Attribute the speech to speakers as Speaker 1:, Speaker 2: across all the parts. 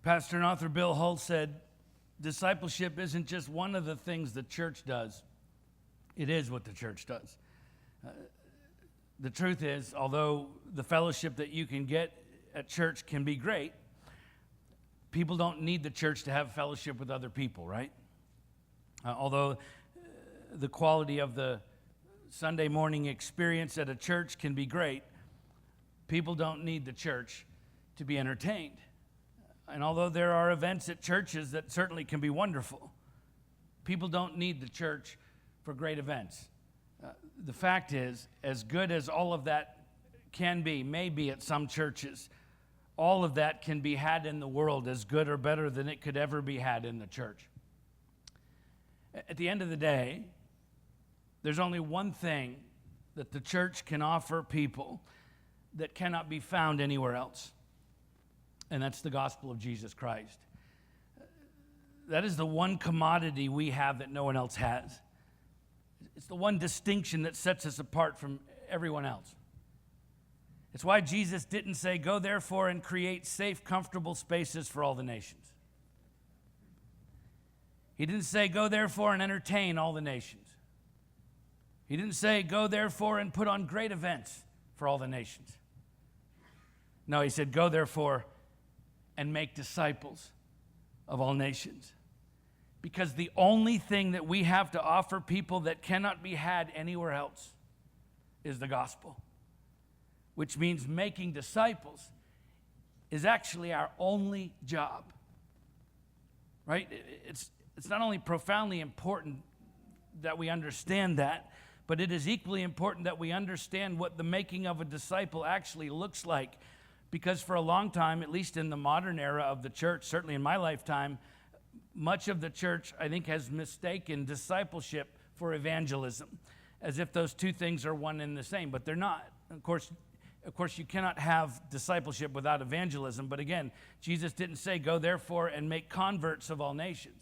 Speaker 1: Pastor and author Bill Hull said, discipleship isn't just one of the things the church does. It is what the church does. The truth is, although the fellowship that you can get at church can be great, people don't need the church to have fellowship with other people, right? Although the quality of the Sunday morning experience at a church can be great, people don't need the church to be entertained. And although there are events at churches that certainly can be wonderful, people don't need the church for great events. The fact is, as good as all of that can be, maybe at some churches, all of that can be had in the world as good or better than it could ever be had in the church. At the end of the day, there's only one thing that the church can offer people that cannot be found anywhere else. And that's the gospel of Jesus Christ. That is the one commodity we have that no one else has. It's the one distinction that sets us apart from everyone else. It's why Jesus didn't say, go therefore and create safe, comfortable spaces for all the nations. He didn't say, go therefore and entertain all the nations. He didn't say, go therefore and put on great events for all the nations. No, he said, go therefore and make disciples of all nations. Because the only thing that we have to offer people that cannot be had anywhere else is the gospel. Which means making disciples is actually our only job. Right? It's not only profoundly important that we understand that, but it is equally important that we understand what the making of a disciple actually looks like. Because for a long time, at least in the modern era of the church, certainly in my lifetime, much of the church, I think, has mistaken discipleship for evangelism, as if those two things are one and the same, but they're not. Of course, you cannot have discipleship without evangelism, but again, Jesus didn't say, go therefore and make converts of all nations.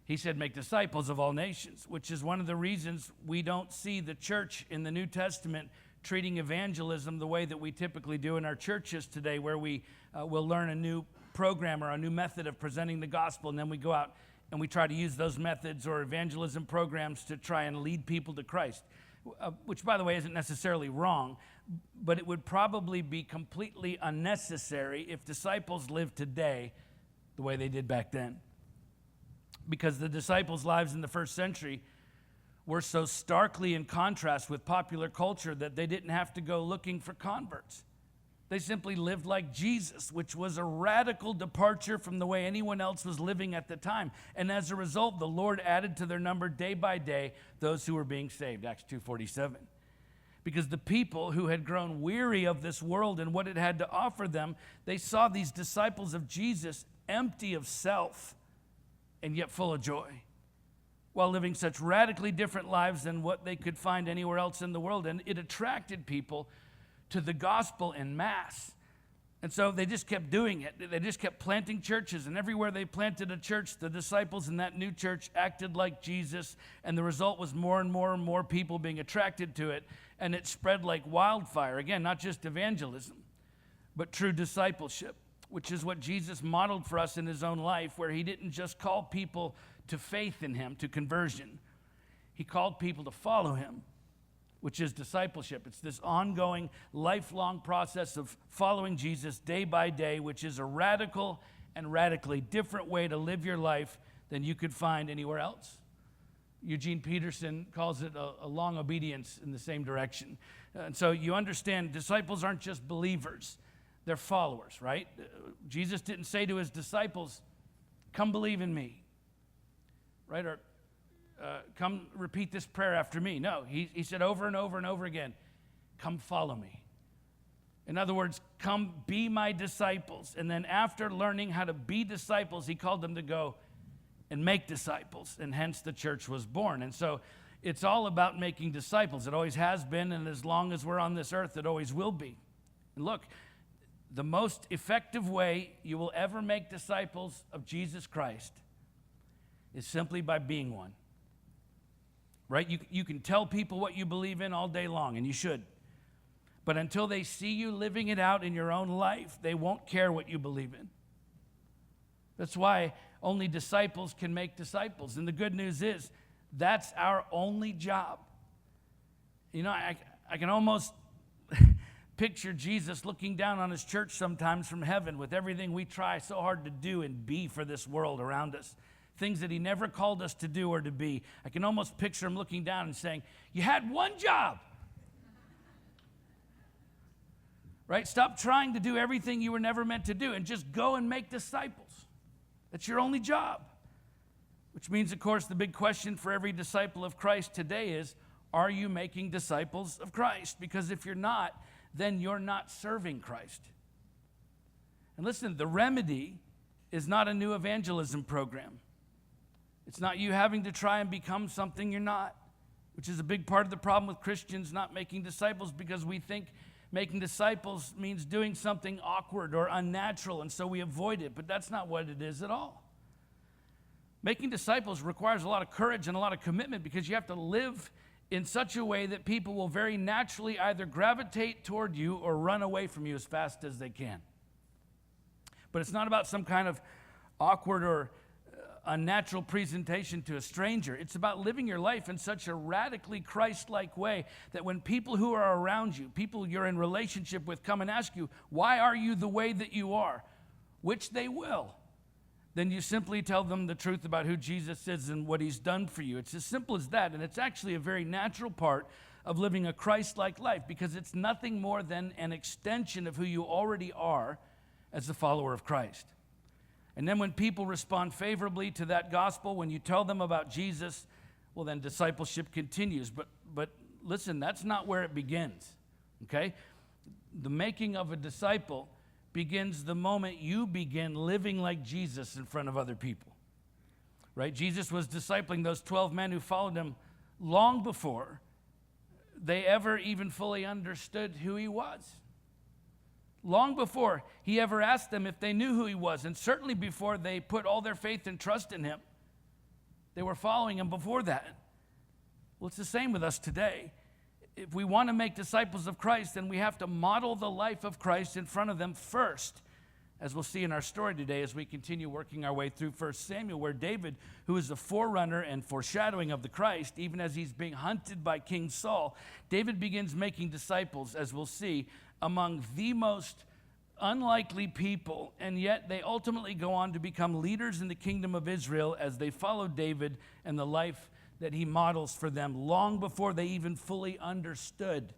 Speaker 1: He said, make disciples of all nations, which is one of the reasons we don't see the church in the New Testament treating evangelism the way that we typically do in our churches today, where we will learn a new program or a new method of presenting the gospel, and then we go out and we try to use those methods or evangelism programs to try and lead people to Christ, which, by the way, isn't necessarily wrong, but it would probably be completely unnecessary if disciples lived today the way they did back then. Because the disciples' lives in the first century were so starkly in contrast with popular culture that they didn't have to go looking for converts. They simply lived like Jesus, which was a radical departure from the way anyone else was living at the time. And as a result, the Lord added to their number day by day those who were being saved, Acts 2:47. Because the people who had grown weary of this world and what it had to offer them, they saw these disciples of Jesus empty of self and yet full of joy, while living such radically different lives than what they could find anywhere else in the world. And it attracted people to the gospel en masse. And so they just kept doing it. They just kept planting churches, and everywhere they planted a church, the disciples in that new church acted like Jesus, and the result was more and more and more people being attracted to it, and it spread like wildfire. Again, not just evangelism, but true discipleship, which is what Jesus modeled for us in his own life, where he didn't just call people to faith in him, to conversion. He called people to follow him, which is discipleship. It's this ongoing, lifelong process of following Jesus day by day, which is a radical and radically different way to live your life than you could find anywhere else. Eugene Peterson calls it a long obedience in the same direction. And so you understand, disciples aren't just believers, they're followers, right? Jesus didn't say to his disciples, come believe in me, right? Or come repeat this prayer after me. No, he said over and over and over again, come follow me. In other words, come be my disciples. And then after learning how to be disciples, he called them to go and make disciples. And hence the church was born. And so it's all about making disciples. It always has been, and as long as we're on this earth, it always will be. And look, the most effective way you will ever make disciples of Jesus Christ is simply by being one. Right? You can tell people what you believe in all day long, and you should. But until they see you living it out in your own life, they won't care what you believe in. That's why only disciples can make disciples. And the good news is, that's our only job. You know, I can almost picture Jesus looking down on his church sometimes from heaven with everything we try so hard to do and be for this world around us, things that he never called us to do or to be. I can almost picture him looking down and saying, you had one job. Right? Stop trying to do everything you were never meant to do and just go and make disciples. That's your only job. Which means, of course, the big question for every disciple of Christ today is, are you making disciples of Christ? Because if you're not, then you're not serving Christ. And listen, the remedy is not a new evangelism program. It's not you having to try and become something you're not, which is a big part of the problem with Christians not making disciples, because we think making disciples means doing something awkward or unnatural, and so we avoid it, but that's not what it is at all. Making disciples requires a lot of courage and a lot of commitment, because you have to live in such a way that people will very naturally either gravitate toward you or run away from you as fast as they can. But it's not about some kind of awkward or unnatural presentation to a stranger. It's about living your life in such a radically Christ-like way that when people who are around you, people you're in relationship with, come and ask you, why are you the way that you are? Which they will. Then you simply tell them the truth about who Jesus is and what he's done for you. It's as simple as that, and it's actually a very natural part of living a Christ-like life, because it's nothing more than an extension of who you already are as a follower of Christ. And then when people respond favorably to that gospel, when you tell them about Jesus, well, then discipleship continues. But listen, that's not where it begins, okay? The making of a disciple begins the moment you begin living like Jesus in front of other people, right? Jesus was discipling those 12 men who followed him long before they ever even fully understood who he was. Long before he ever asked them if they knew who he was, and certainly before they put all their faith and trust in him. They were following him before that. Well, it's the same with us today. If we want to make disciples of Christ, then we have to model the life of Christ in front of them first, as we'll see in our story today as we continue working our way through 1 Samuel, where David, who is the forerunner and foreshadowing of the Christ, even as he's being hunted by King Saul, David begins making disciples, as we'll see, among the most unlikely people, and yet they ultimately go on to become leaders in the kingdom of Israel as they follow David and the life that he models for them long before they even fully understood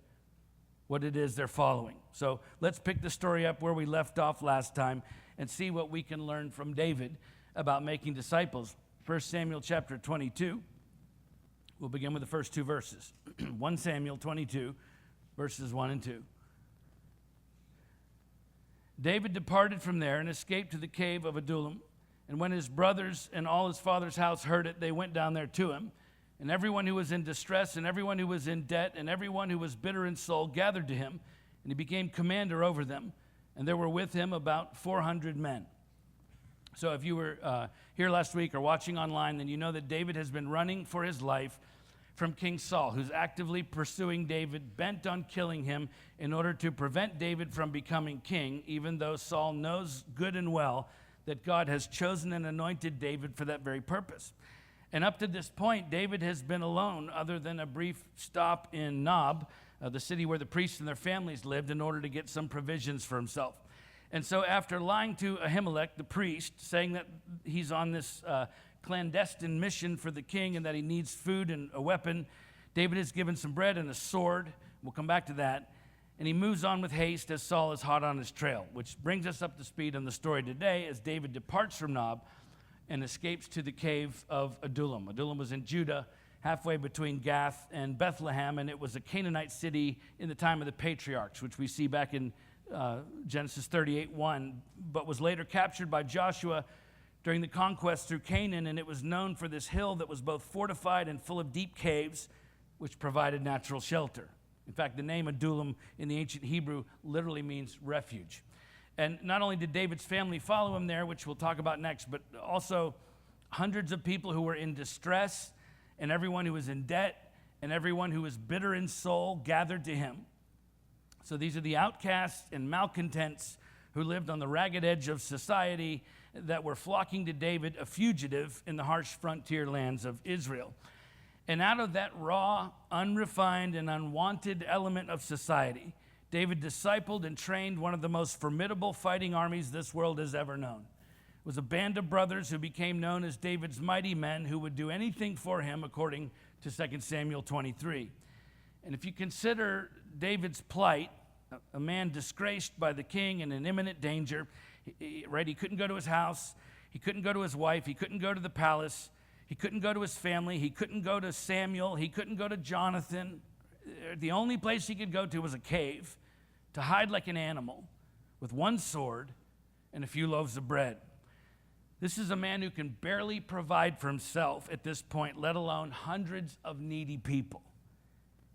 Speaker 1: what it is they're following. So let's pick the story up where we left off last time and see what we can learn from David about making disciples. 1 Samuel chapter 22. We'll begin with the first two verses. 1 Samuel 22, verses 1 and 2. David departed from there and escaped to the cave of Adullam. And when his brothers and all his father's house heard it, they went down there to him. And everyone who was in distress and everyone who was in debt and everyone who was bitter in soul gathered to him, and he became commander over them. And there were with him about 400 men. So if you were here last week or watching online, then you know that David has been running for his life from King Saul, who's actively pursuing David, bent on killing him in order to prevent David from becoming king, even though Saul knows good and well that God has chosen and anointed David for that very purpose. And up to this point, David has been alone, other than a brief stop in Nob, the city where the priests and their families lived, in order to get some provisions for himself. And so after lying to Ahimelech, the priest, saying that he's on this clandestine mission for the king and that he needs food and a weapon, David is given some bread and a sword. We'll come back to that. And he moves on with haste as Saul is hot on his trail, which brings us up to speed on the story today as David departs from Nob and escapes to the cave of Adullam. Adullam was in Judah, halfway between Gath and Bethlehem, and it was a Canaanite city in the time of the patriarchs, which we see back in Genesis 38:1, but was later captured by Joshua during the conquest through Canaan, and it was known for this hill that was both fortified and full of deep caves, which provided natural shelter. In fact, the name Adullam in the ancient Hebrew literally means refuge. And not only did David's family follow him there, which we'll talk about next, but also hundreds of people who were in distress and everyone who was in debt and everyone who was bitter in soul gathered to him. So these are the outcasts and malcontents who lived on the ragged edge of society that were flocking to David, a fugitive in the harsh frontier lands of Israel. And out of that raw, unrefined, and unwanted element of society, David discipled and trained one of the most formidable fighting armies this world has ever known. It was a band of brothers who became known as David's mighty men, who would do anything for him, according to 2 Samuel 23. And if you consider David's plight, a man disgraced by the king and in imminent danger, right? He couldn't go to his house. He couldn't go to his wife. He couldn't go to the palace. He couldn't go to his family. He couldn't go to Samuel. He couldn't go to Jonathan. The only place he could go to was a cave to hide like an animal with one sword and a few loaves of bread. This is a man who can barely provide for himself at this point, let alone hundreds of needy people.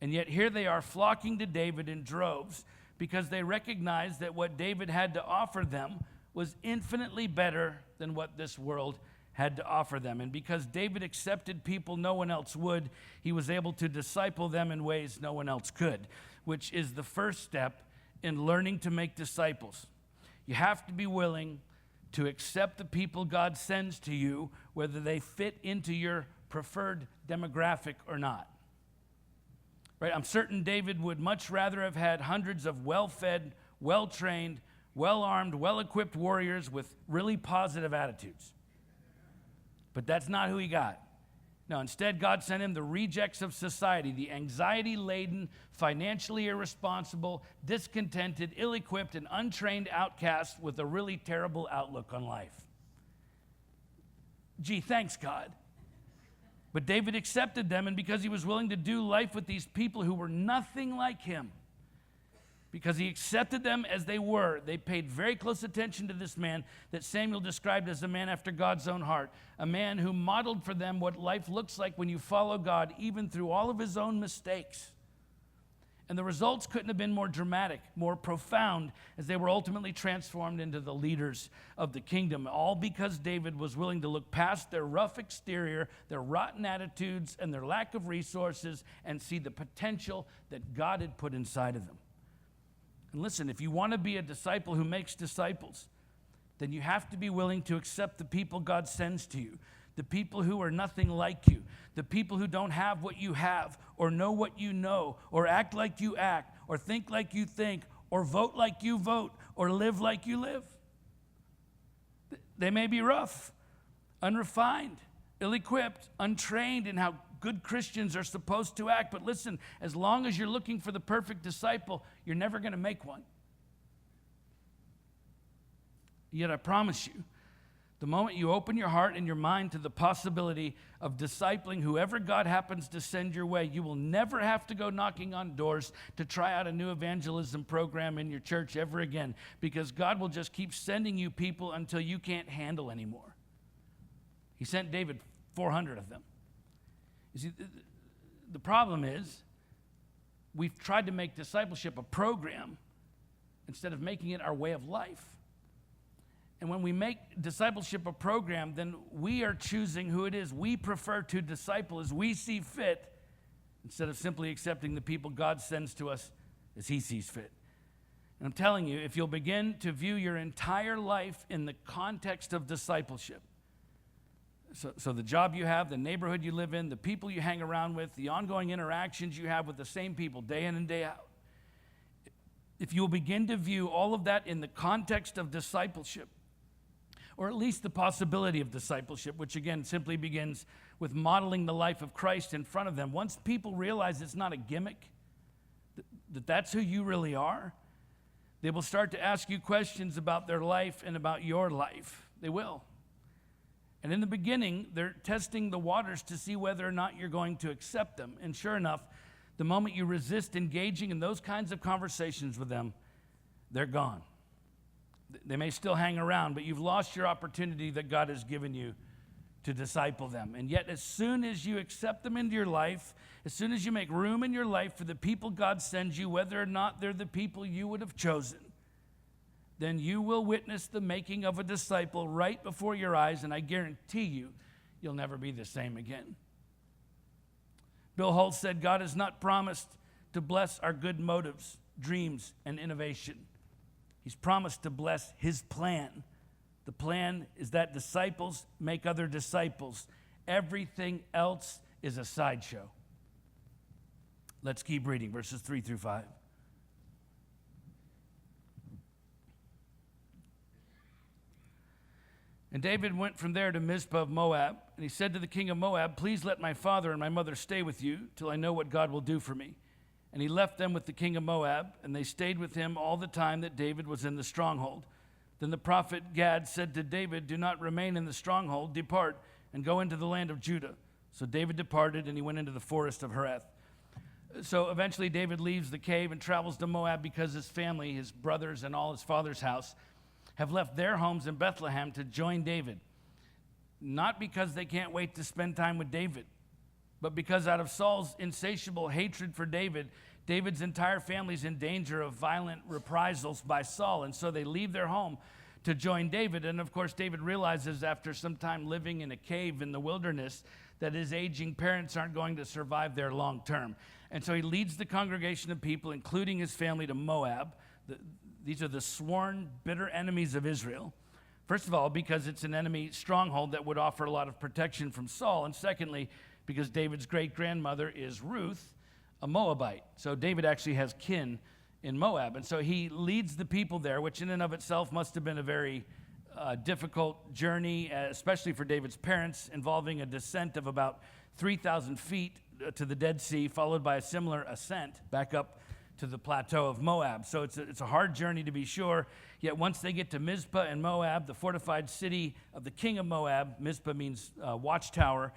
Speaker 1: And yet here they are flocking to David in droves because they recognized that what David had to offer them was infinitely better than what this world had to offer them. And because David accepted people no one else would, he was able to disciple them in ways no one else could, which is the first step in learning to make disciples. You have to be willing to accept the people God sends to you, whether they fit into your preferred demographic or not. Right? I'm certain David would much rather have had hundreds of well-fed, well-trained, well-armed, well-equipped warriors with really positive attitudes. But that's not who he got. No, instead, God sent him the rejects of society, the anxiety-laden, financially irresponsible, discontented, ill-equipped, and untrained outcasts with a really terrible outlook on life. Gee, thanks, God. But David accepted them, and because he was willing to do life with these people who were nothing like him, because he accepted them as they were, they paid very close attention to this man that Samuel described as a man after God's own heart, a man who modeled for them what life looks like when you follow God, even through all of his own mistakes. And the results couldn't have been more dramatic, more profound, as they were ultimately transformed into the leaders of the kingdom, all because David was willing to look past their rough exterior, their rotten attitudes, and their lack of resources, and see the potential that God had put inside of them. And listen, if you want to be a disciple who makes disciples, then you have to be willing to accept the people God sends to you, the people who are nothing like you, the people who don't have what you have, or know what you know, or act like you act, or think like you think, or vote like you vote, or live like you live. They may be rough, unrefined, ill-equipped, untrained in how good Christians are supposed to act. But listen, as long as you're looking for the perfect disciple, you're never going to make one. Yet I promise you, the moment you open your heart and your mind to the possibility of discipling whoever God happens to send your way, you will never have to go knocking on doors to try out a new evangelism program in your church ever again, because God will just keep sending you people until you can't handle anymore. He sent David 400 of them. You see, the problem is we've tried to make discipleship a program instead of making it our way of life. And when we make discipleship a program, then we are choosing who it is we prefer to disciple as we see fit, instead of simply accepting the people God sends to us as he sees fit. And I'm telling you, if you'll begin to view your entire life in the context of discipleship, so the job you have, the neighborhood you live in, the people you hang around with, the ongoing interactions you have with the same people day in and day out, if you'll begin to view all of that in the context of discipleship, or at least the possibility of discipleship, which again simply begins with modeling the life of Christ in front of them. Once people realize it's not a gimmick, that that's who you really are, they will start to ask you questions about their life and about your life. They will. And in the beginning, they're testing the waters to see whether or not you're going to accept them. And sure enough, the moment you resist engaging in those kinds of conversations with them, they're gone. They may still hang around, but you've lost your opportunity that God has given you to disciple them. And yet, as soon as you accept them into your life, as soon as you make room in your life for the people God sends you, whether or not they're the people you would have chosen, then you will witness the making of a disciple right before your eyes, and I guarantee you, you'll never be the same again. Bill Hult said, God has not promised to bless our good motives, dreams, and innovation. He's promised to bless his plan. The plan is that disciples make other disciples. Everything else is a sideshow. Let's keep reading verses 3 through 5. And David went from there to Mizpah of Moab, and he said to the king of Moab, "Please let my father and my mother stay with you till I know what God will do for me." And he left them with the king of Moab, and they stayed with him all the time that David was in the stronghold. Then the prophet Gad said to David, "Do not remain in the stronghold, depart and go into the land of Judah." So David departed, and he went into the forest of Hereth. So eventually David leaves the cave and travels to Moab because his family, his brothers, and all his father's house have left their homes in Bethlehem to join David. Not because they can't wait to spend time with David, but because out of Saul's insatiable hatred for David, David's entire family's in danger of violent reprisals by Saul. And so they leave their home to join David. And of course, David realizes after some time living in a cave in the wilderness that his aging parents aren't going to survive there long term. And so he leads the congregation of people, including his family, to Moab. These are the sworn bitter enemies of Israel. First of all, because it's an enemy stronghold that would offer a lot of protection from Saul. And secondly, because David's great-grandmother is Ruth, a Moabite. So David actually has kin in Moab. And so he leads the people there, which in and of itself must have been a very difficult journey, especially for David's parents, involving a descent of about 3,000 feet to the Dead Sea, followed by a similar ascent back up to the plateau of Moab. So it's a hard journey to be sure. Yet once they get to Mizpah and Moab, the fortified city of the king of Moab, Mizpah means watchtower,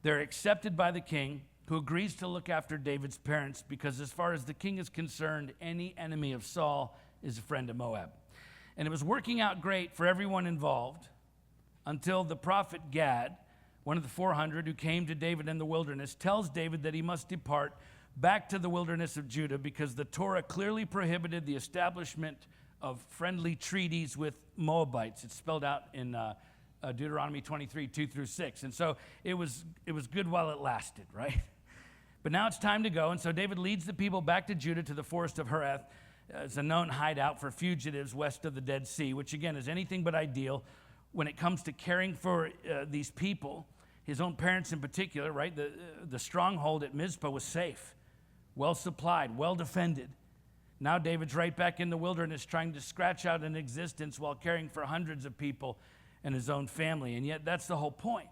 Speaker 1: they're accepted by the king, who agrees to look after David's parents, because as far as the king is concerned, any enemy of Saul is a friend of Moab. And it was working out great for everyone involved until the prophet Gad, one of the 400 who came to David in the wilderness, tells David that he must depart back to the wilderness of Judah because the Torah clearly prohibited the establishment of friendly treaties with Moabites. It's spelled out in Deuteronomy 23, 2 through 6. And so it was good while it lasted, right? But now it's time to go. And so David leads the people back to Judah to the forest of Hereth. It's a known hideout for fugitives west of the Dead Sea, which again is anything but ideal when it comes to caring for these people. His own parents in particular, right? The stronghold at Mizpah was safe, well supplied, well defended. Now David's right back in the wilderness trying to scratch out an existence while caring for hundreds of people and his own family. And yet that's the whole point.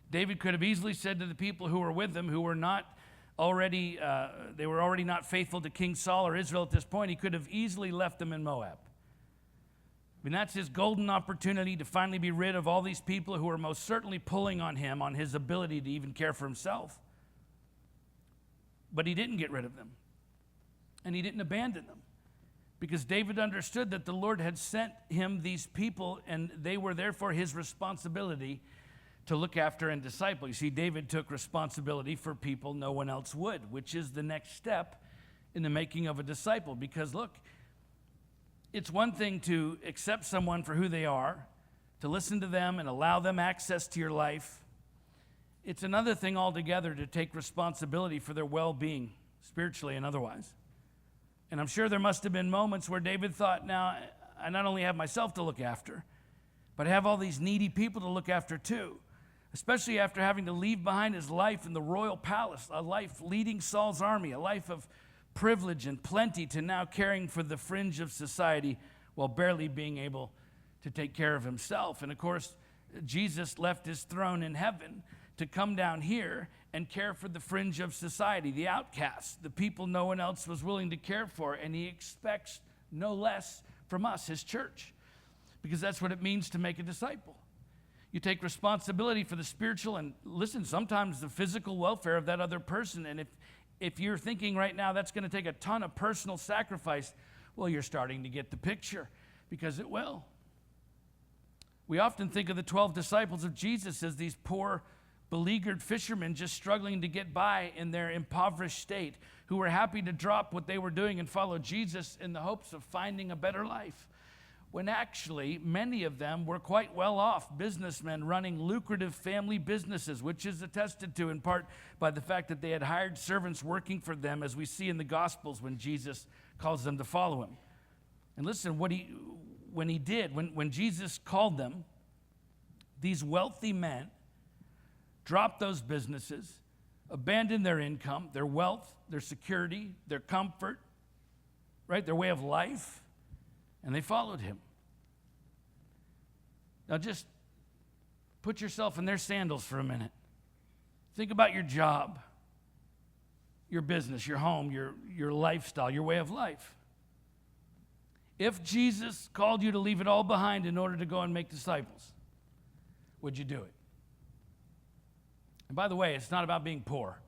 Speaker 1: David could have easily said to the people who were with him, who were not already, they were already not faithful to King Saul or Israel at this point, he could have easily left them in Moab. I mean, that's his golden opportunity to finally be rid of all these people who are most certainly pulling on him, on his ability to even care for himself. But he didn't get rid of them. And he didn't abandon them. Because David understood that the Lord had sent him these people, and they were therefore his responsibility to look after and disciple. You see, David took responsibility for people no one else would, which is the next step in the making of a disciple. Because look, it's one thing to accept someone for who they are, to listen to them and allow them access to your life. It's another thing altogether to take responsibility for their well-being, spiritually and otherwise. And I'm sure there must have been moments where David thought, now, I not only have myself to look after, but I have all these needy people to look after too, especially after having to leave behind his life in the royal palace, a life leading Saul's army, a life of privilege and plenty, to now caring for the fringe of society while barely being able to take care of himself. And of course, Jesus left his throne in heaven to come down here and care for the fringe of society, the outcasts, the people no one else was willing to care for. And he expects no less from us, his church, because that's what it means to make a disciple. You take responsibility for the spiritual and, listen, sometimes the physical welfare of that other person. And if you're thinking right now that's going to take a ton of personal sacrifice, well, you're starting to get the picture, because it will. We often think of the 12 disciples of Jesus as these poor, beleaguered fishermen just struggling to get by in their impoverished state, who were happy to drop what they were doing and follow Jesus in the hopes of finding a better life. When actually, many of them were quite well off businessmen running lucrative family businesses, which is attested to in part by the fact that they had hired servants working for them, as we see in the Gospels when Jesus calls them to follow him. And listen, when Jesus called them, these wealthy men dropped those businesses, abandoned their income, their wealth, their security, their comfort, right, their way of life, and they followed him. Now just put yourself in their sandals for a minute. Think about your job, your business, your home, your lifestyle, your way of life. If Jesus called you to leave it all behind in order to go and make disciples, would you do it? And by the way, it's not about being poor.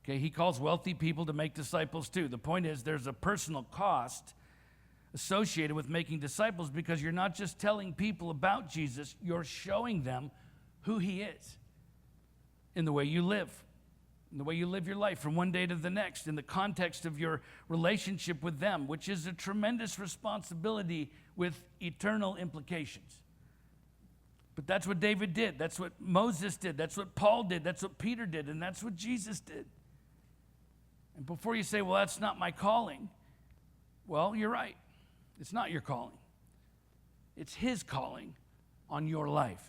Speaker 1: Okay, he calls wealthy people to make disciples too. The point is there's a personal cost associated with making disciples because you're not just telling people about Jesus, you're showing them who he is in the way you live, in the way you live your life from one day to the next, in the context of your relationship with them, which is a tremendous responsibility with eternal implications. But that's what David did. That's what Moses did. That's what Paul did. That's what Peter did. And that's what Jesus did. And before you say, well, that's not my calling, well, you're right. It's not your calling. It's his calling on your life.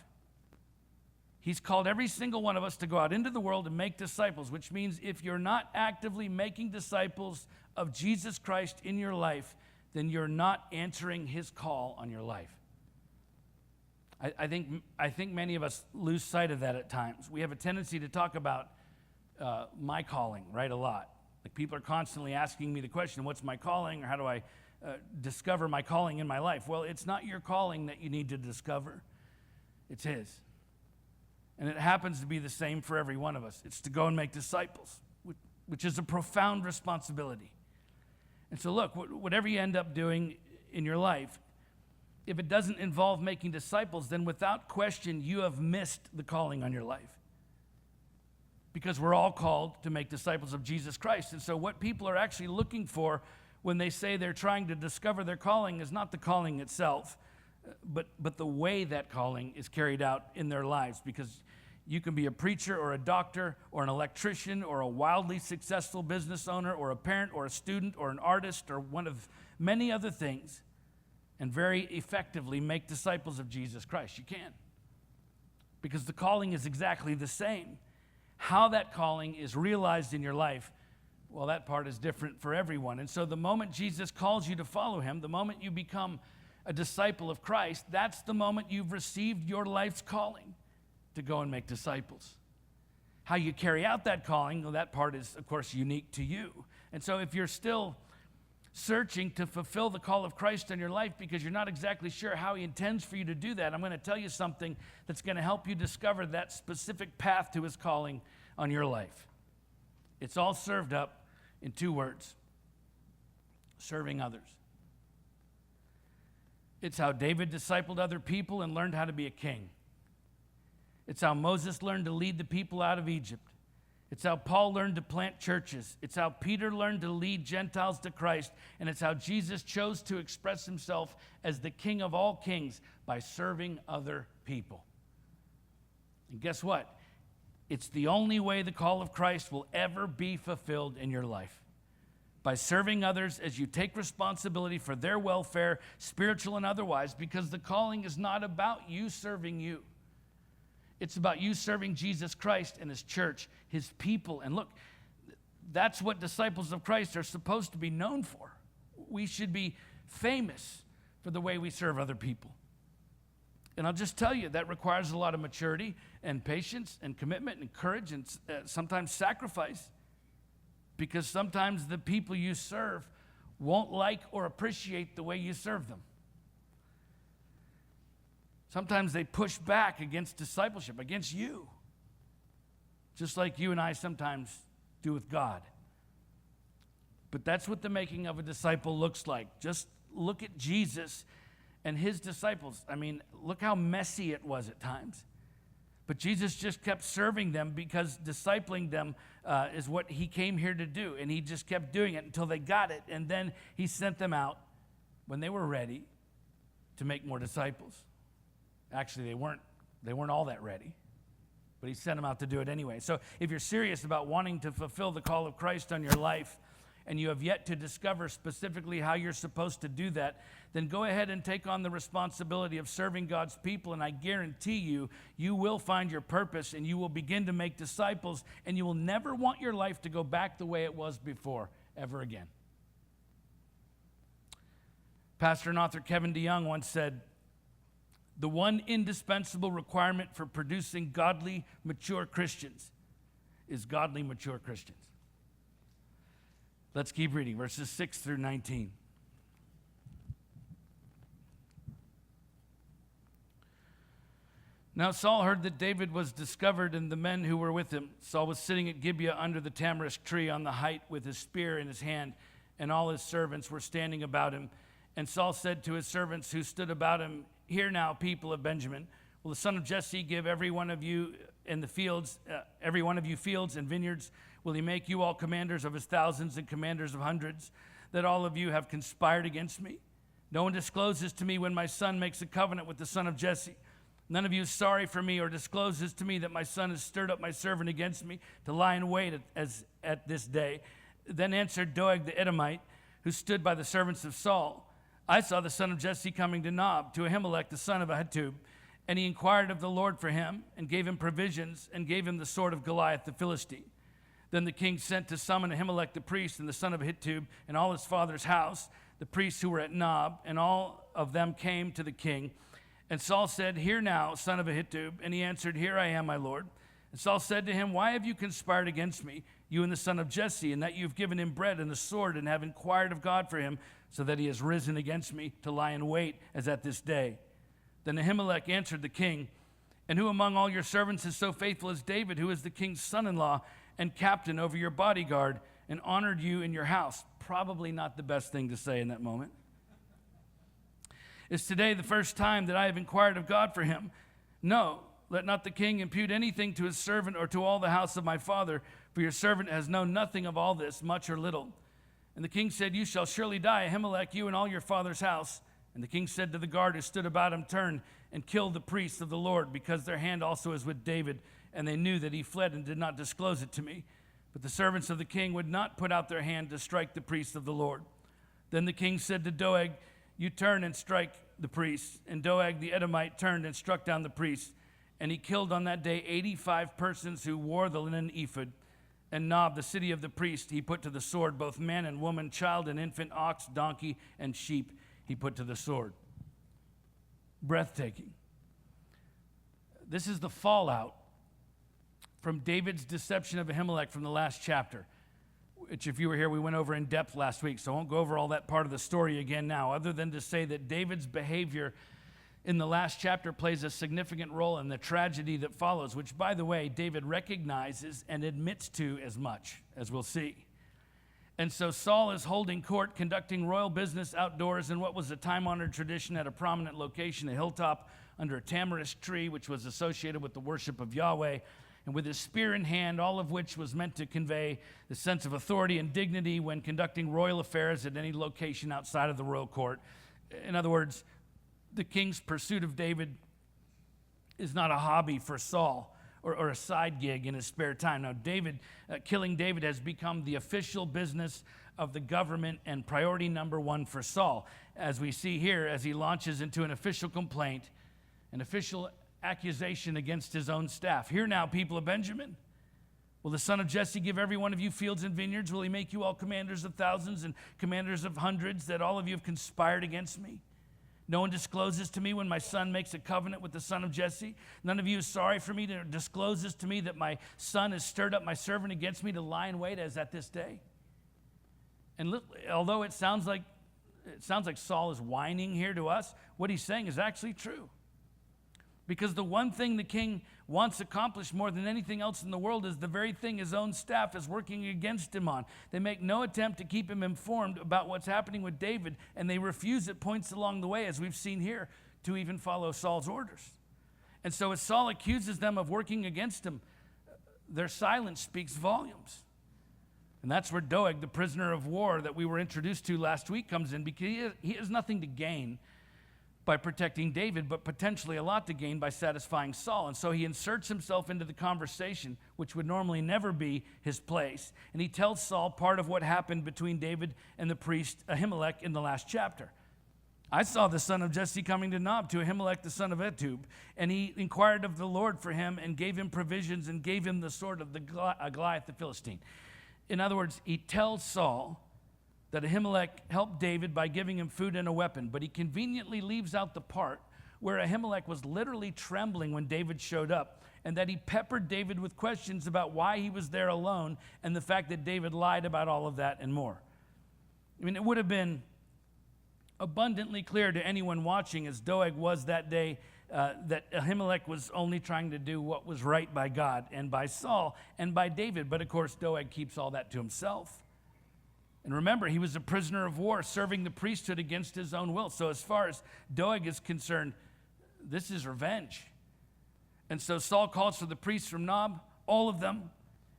Speaker 1: He's called every single one of us to go out into the world and make disciples, which means if you're not actively making disciples of Jesus Christ in your life, then you're not answering his call on your life. I think many of us lose sight of that at times. We have a tendency to talk about my calling, right, a lot. Like people are constantly asking me the question, what's my calling, or how do I discover my calling in my life? Well, it's not your calling that you need to discover. It's his. And it happens to be the same for every one of us. It's to go and make disciples, which is a profound responsibility. And so look, whatever you end up doing in your life, if it doesn't involve making disciples, then without question, you have missed the calling on your life. Because we're all called to make disciples of Jesus Christ. And so what people are actually looking for when they say they're trying to discover their calling is not the calling itself, but the way that calling is carried out in their lives. Because you can be a preacher or a doctor or an electrician or a wildly successful business owner or a parent or a student or an artist or one of many other things and very effectively make disciples of Jesus Christ. You can. Because the calling is exactly the same. How that calling is realized in your life, well, that part is different for everyone. And so the moment Jesus calls you to follow him, the moment you become a disciple of Christ, that's the moment you've received your life's calling to go and make disciples. How you carry out that calling, well, that part is, of course, unique to you. And so if you're still searching to fulfill the call of Christ in your life because you're not exactly sure how he intends for you to do that, I'm going to tell you something that's going to help you discover that specific path to his calling on your life. It's all served up in 2 words: serving others. It's how David discipled other people and learned how to be a king. It's how Moses learned to lead the people out of Egypt. It's how Paul learned to plant churches. It's how Peter learned to lead Gentiles to Christ. And it's how Jesus chose to express himself as the King of all kings by serving other people. And guess what? It's the only way the call of Christ will ever be fulfilled in your life. By serving others as you take responsibility for their welfare, spiritual and otherwise, because the calling is not about you serving you. It's about you serving Jesus Christ and his church, his people. And look, that's what disciples of Christ are supposed to be known for. We should be famous for the way we serve other people. And I'll just tell you, that requires a lot of maturity and patience and commitment and courage and sometimes sacrifice. Because sometimes the people you serve won't like or appreciate the way you serve them. Sometimes they push back against discipleship, against you. Just like you and I sometimes do with God. But that's what the making of a disciple looks like. Just look at Jesus and his disciples. I mean, look how messy it was at times. But Jesus just kept serving them because discipling them is what he came here to do. And he just kept doing it until they got it. And then he sent them out when they were ready to make more disciples. Actually, they weren't all that ready. But he sent them out to do it anyway. So if you're serious about wanting to fulfill the call of Christ on your life and you have yet to discover specifically how you're supposed to do that, then go ahead and take on the responsibility of serving God's people, and I guarantee you, you will find your purpose, and you will begin to make disciples, and you will never want your life to go back the way it was before, ever again. Pastor and author Kevin DeYoung once said, "The one indispensable requirement for producing godly, mature Christians is godly, mature Christians." Let's keep reading, verses 6 through 19. Now Saul heard that David was discovered and the men who were with him. Saul was sitting at Gibeah under the tamarisk tree on the height with his spear in his hand, and all his servants were standing about him. And Saul said to his servants who stood about him, "Hear now, people of Benjamin, will the son of Jesse give every one of you in the fields, every one of you fields and vineyards? Will he make you all commanders of his thousands and commanders of hundreds, that all of you have conspired against me? No one discloses to me when my son makes a covenant with the son of Jesse. None of you is sorry for me or discloses to me that my son has stirred up my servant against me to lie in wait at this day." Then answered Doeg the Edomite, who stood by the servants of Saul, "I saw the son of Jesse coming to Nob, to Ahimelech the son of Ahitub, and he inquired of the Lord for him, and gave him provisions, and gave him the sword of Goliath the Philistine. Then the king sent to summon Ahimelech the priest and the son of Ahitub and all his father's house, the priests who were at Nob, and all of them came to the king. And Saul said, "Hear now, son of Ahitub." And he answered, "Here I am, my lord." And Saul said to him, "Why have you conspired against me, you and the son of Jesse, and that you have given him bread and a sword, and have inquired of God for him, so that he has risen against me to lie in wait as at this day?" Then Ahimelech answered the king, "And who among all your servants is so faithful as David, who is the king's son-in-law and captain over your bodyguard, and honored you in your house?" Probably not the best thing to say in that moment. "Is today the first time that I have inquired of God for him? No, let not the king impute anything to his servant or to all the house of my father, for your servant has known nothing of all this, much or little." And the king said, "You shall surely die, Ahimelech, you and all your father's house." And the king said to the guard who stood about him, "Turn and kill the priests of the Lord, because their hand also is with David." And they knew that he fled and did not disclose it to me. But the servants of the king would not put out their hand to strike the priests of the Lord. Then the king said to Doeg, "You turn and strike the priests." And Doeg the Edomite turned and struck down the priests. And he killed on that day 85 persons who wore the linen ephod. And Nob, the city of the priest, he put to the sword, both man and woman, child and infant, ox, donkey, and sheep he put to the sword. Breathtaking. This is the fallout from David's deception of Ahimelech from the last chapter, which, if you were here, we went over in depth last week, so I won't go over all that part of the story again now, other than to say that David's behavior in the last chapter plays a significant role in the tragedy that follows, which, by the way, David recognizes and admits to as much, as we'll see. And so Saul is holding court, conducting royal business outdoors in what was a time-honored tradition at a prominent location, a hilltop under a tamarisk tree, which was associated with the worship of Yahweh, and with his spear in hand, all of which was meant to convey the sense of authority and dignity when conducting royal affairs at any location outside of the royal court. In other words, the king's pursuit of David is not a hobby for Saul or a side gig in his spare time. Now, killing David has become the official business of the government and priority number one for Saul, as we see here as he launches into an official complaint, an official accusation against his own staff. "Hear now, people of Benjamin. Will the son of Jesse give every one of you fields and vineyards? Will he make you all commanders of thousands and commanders of hundreds, that all of you have conspired against me? No one discloses to me when my son makes a covenant with the son of Jesse. None of you is sorry for me to discloses to me that my son has stirred up my servant against me to lie in wait as at this day." And although it sounds like Saul is whining here to us, what he's saying is actually true. Because the one thing the king wants accomplished more than anything else in the world is the very thing his own staff is working against him on. They make no attempt to keep him informed about what's happening with David, and they refuse at points along the way, as we've seen here, to even follow Saul's orders. And so as Saul accuses them of working against him, their silence speaks volumes. And that's where Doeg, the prisoner of war that we were introduced to last week, comes in, because he has nothing to gain by protecting David, but potentially a lot to gain by satisfying Saul. And so he inserts himself into the conversation, which would normally never be his place. And he tells Saul part of what happened between David and the priest Ahimelech in the last chapter. I saw the son of Jesse coming to Nob, to Ahimelech the son of Etub, and he inquired of the Lord for him and gave him provisions and gave him the sword of the Goliath the Philistine. In other words, he tells Saul that Ahimelech helped David by giving him food and a weapon, but he conveniently leaves out the part where Ahimelech was literally trembling when David showed up, and that he peppered David with questions about why he was there alone and the fact that David lied about all of that and more. I mean, it would have been abundantly clear to anyone watching, as Doeg was that day, that Ahimelech was only trying to do what was right by God and by Saul and by David. But of course, Doeg keeps all that to himself. And remember, he was a prisoner of war serving the priesthood against his own will. So as far as Doeg is concerned, this is revenge. And so Saul calls for the priests from Nob, all of them,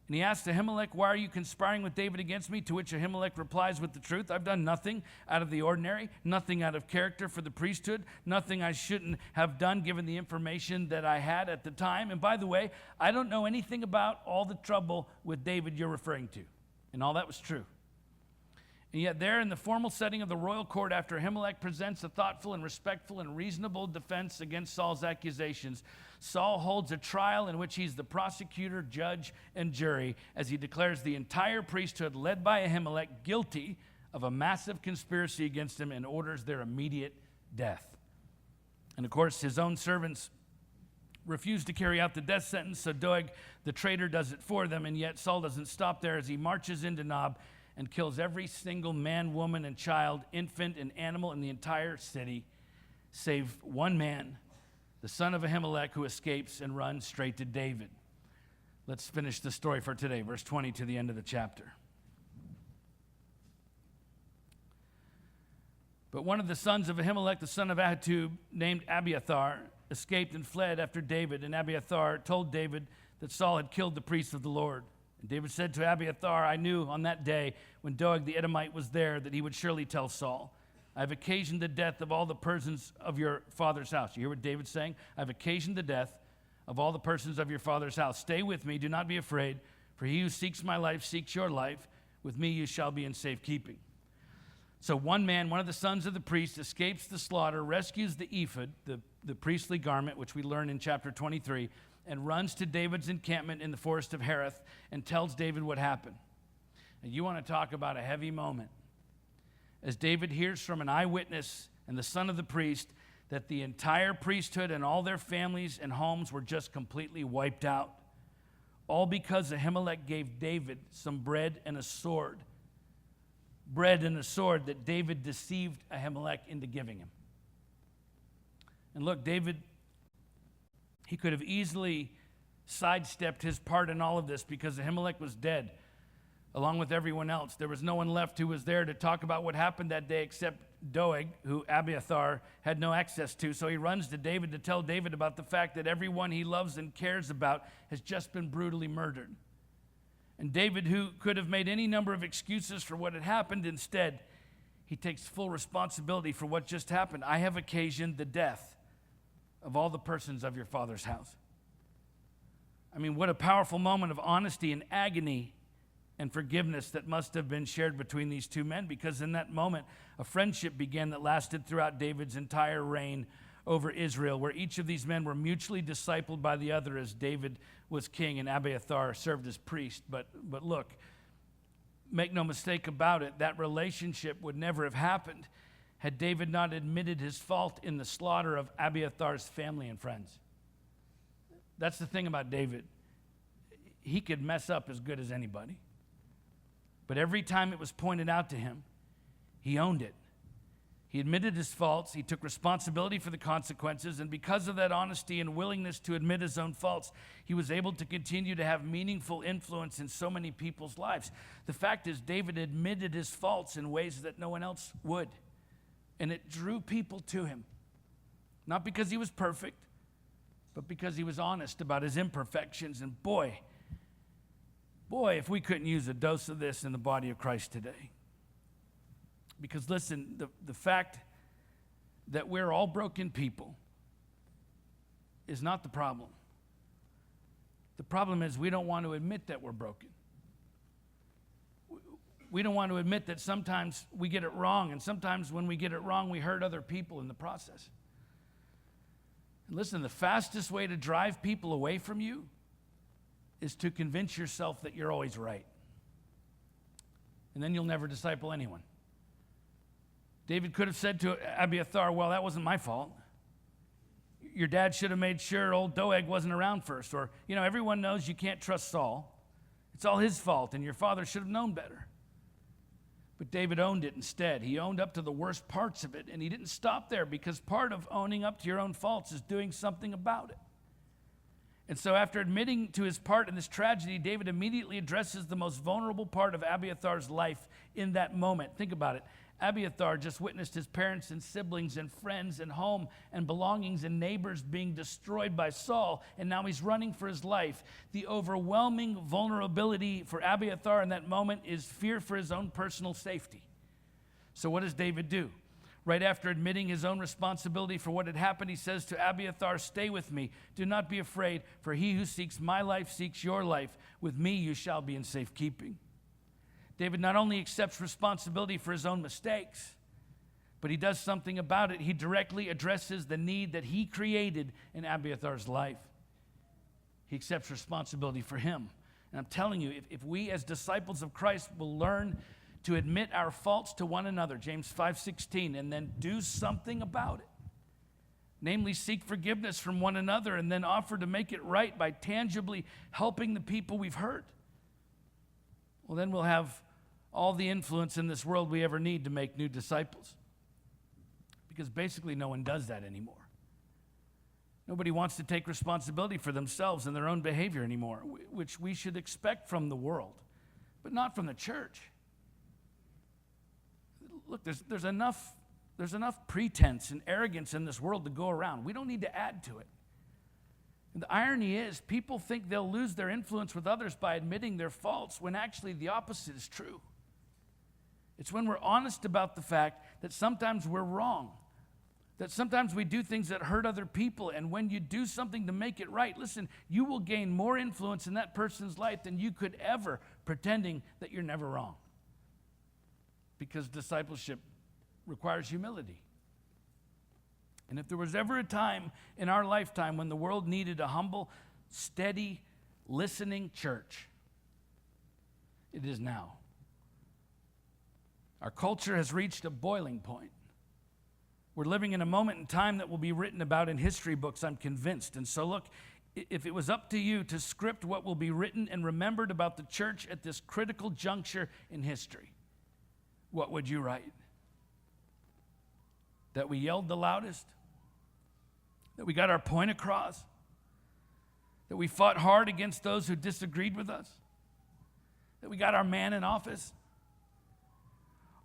Speaker 1: and he asks Ahimelech, "Why are you conspiring with David against me?" To which Ahimelech replies with the truth: "I've done nothing out of the ordinary, nothing out of character for the priesthood, nothing I shouldn't have done given the information that I had at the time. And by the way, I don't know anything about all the trouble with David you're referring to." And all that was true. And yet there in the formal setting of the royal court, after Ahimelech presents a thoughtful and respectful and reasonable defense against Saul's accusations, Saul holds a trial in which he's the prosecutor, judge, and jury as he declares the entire priesthood led by Ahimelech guilty of a massive conspiracy against him and orders their immediate death. And of course, his own servants refused to carry out the death sentence, so Doeg, the traitor, does it for them. And yet Saul doesn't stop there as he marches into Nob and kills every single man, woman, and child, infant, and animal in the entire city, save one man, the son of Ahimelech, who escapes and runs straight to David. Let's finish the story for today, verse 20 to the end of the chapter. But one of the sons of Ahimelech, the son of Ahitub, named Abiathar, escaped and fled after David. And Abiathar told David that Saul had killed the priests of the Lord. And David said to Abiathar, "I knew on that day when Doeg the Edomite was there that he would surely tell Saul, I have occasioned the death of all the persons of your father's house." You hear what David's saying? "I have occasioned the death of all the persons of your father's house. Stay with me, do not be afraid, for he who seeks my life seeks your life. With me you shall be in safekeeping." So one man, one of the sons of the priest, escapes the slaughter, rescues the ephod, the priestly garment, which we learn in chapter 23, and runs to David's encampment in the forest of Hereth and tells David what happened. And you want to talk about a heavy moment. As David hears from an eyewitness and the son of the priest that the entire priesthood and all their families and homes were just completely wiped out, all because Ahimelech gave David some bread and a sword. Bread and a sword that David deceived Ahimelech into giving him. And look, David, he could have easily sidestepped his part in all of this because Ahimelech was dead, along with everyone else. There was no one left who was there to talk about what happened that day except Doeg, who Abiathar had no access to. So he runs to David to tell David about the fact that everyone he loves and cares about has just been brutally murdered. And David, who could have made any number of excuses for what had happened, instead, he takes full responsibility for what just happened. "I have occasioned the death of all the persons of your father's house." I mean, what a powerful moment of honesty and agony and forgiveness that must have been shared between these two men, because in that moment, a friendship began that lasted throughout David's entire reign over Israel, where each of these men were mutually discipled by the other as David was king and Abiathar served as priest. But look, make no mistake about it, that relationship would never have happened had David not admitted his fault in the slaughter of Abiathar's family and friends. That's the thing about David. He could mess up as good as anybody. But every time it was pointed out to him, he owned it. He admitted his faults, he took responsibility for the consequences, and because of that honesty and willingness to admit his own faults, he was able to continue to have meaningful influence in so many people's lives. The fact is, David admitted his faults in ways that no one else would, and it drew people to him. Not because he was perfect, but because he was honest about his imperfections. And boy, if we couldn't use a dose of this in the body of Christ today. Because listen, the fact that we're all broken people is not the problem. The problem is we don't want to admit that we're broken. We don't want to admit that sometimes we get it wrong, and sometimes when we get it wrong, we hurt other people in the process. And listen, the fastest way to drive people away from you is to convince yourself that you're always right. And then you'll never disciple anyone. David could have said to Abiathar, well, that wasn't my fault. Your dad should have made sure old Doeg wasn't around first. Or, everyone knows you can't trust Saul. It's all his fault, and your father should have known better. But David owned it instead. He owned up to the worst parts of it, and he didn't stop there, because part of owning up to your own faults is doing something about it. And so after admitting to his part in this tragedy, David immediately addresses the most vulnerable part of Abiathar's life in that moment. Think about it. Abiathar just witnessed his parents and siblings and friends and home and belongings and neighbors being destroyed by Saul, and now he's running for his life. The overwhelming vulnerability for Abiathar in that moment is fear for his own personal safety. So what does David do? Right after admitting his own responsibility for what had happened, he says to Abiathar, stay with me. Do not be afraid, for he who seeks my life seeks your life. With me you shall be in safekeeping. David not only accepts responsibility for his own mistakes, but he does something about it. He directly addresses the need that he created in Abiathar's life. He accepts responsibility for him. And I'm telling you, if we as disciples of Christ will learn to admit our faults to one another, James 5:16, and then do something about it, namely seek forgiveness from one another and then offer to make it right by tangibly helping the people we've hurt, well, then we'll have all the influence in this world we ever need to make new disciples. Because basically no one does that anymore. Nobody wants to take responsibility for themselves and their own behavior anymore, which we should expect from the world, but not from the church. Look, there's enough pretense and arrogance in this world to go around. We don't need to add to it. And the irony is, people think they'll lose their influence with others by admitting their faults, when actually the opposite is true. It's when we're honest about the fact that sometimes we're wrong, that sometimes we do things that hurt other people, and when you do something to make it right, listen, you will gain more influence in that person's life than you could ever pretending that you're never wrong. Because discipleship requires humility. And if there was ever a time in our lifetime when the world needed a humble, steady, listening church, it is now. Our culture has reached a boiling point. We're living in a moment in time that will be written about in history books, I'm convinced. And so look, if it was up to you to script what will be written and remembered about the church at this critical juncture in history, what would you write? That we yelled the loudest? That we got our point across? That we fought hard against those who disagreed with us? That we got our man in office?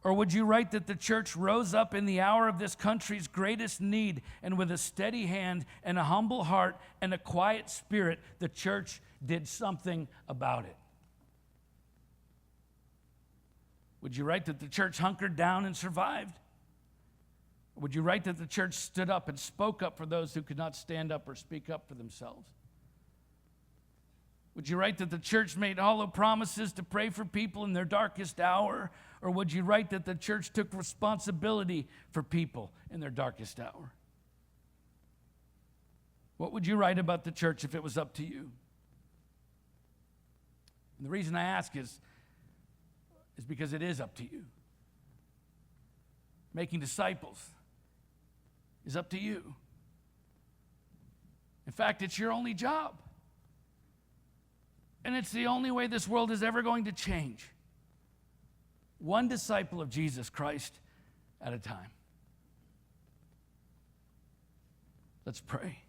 Speaker 1: Or would you write that the church rose up in the hour of this country's greatest need, and with a steady hand and a humble heart and a quiet spirit, the church did something about it? Would you write that the church hunkered down and survived? Or would you write that the church stood up and spoke up for those who could not stand up or speak up for themselves? Would you write that the church made hollow promises to pray for people in their darkest hour? Or would you write that the church took responsibility for people in their darkest hour? What would you write about the church if it was up to you? And the reason I ask is because it is up to you. Making disciples is up to you. In fact, it's your only job. And it's the only way this world is ever going to change. One disciple of Jesus Christ at a time. Let's pray.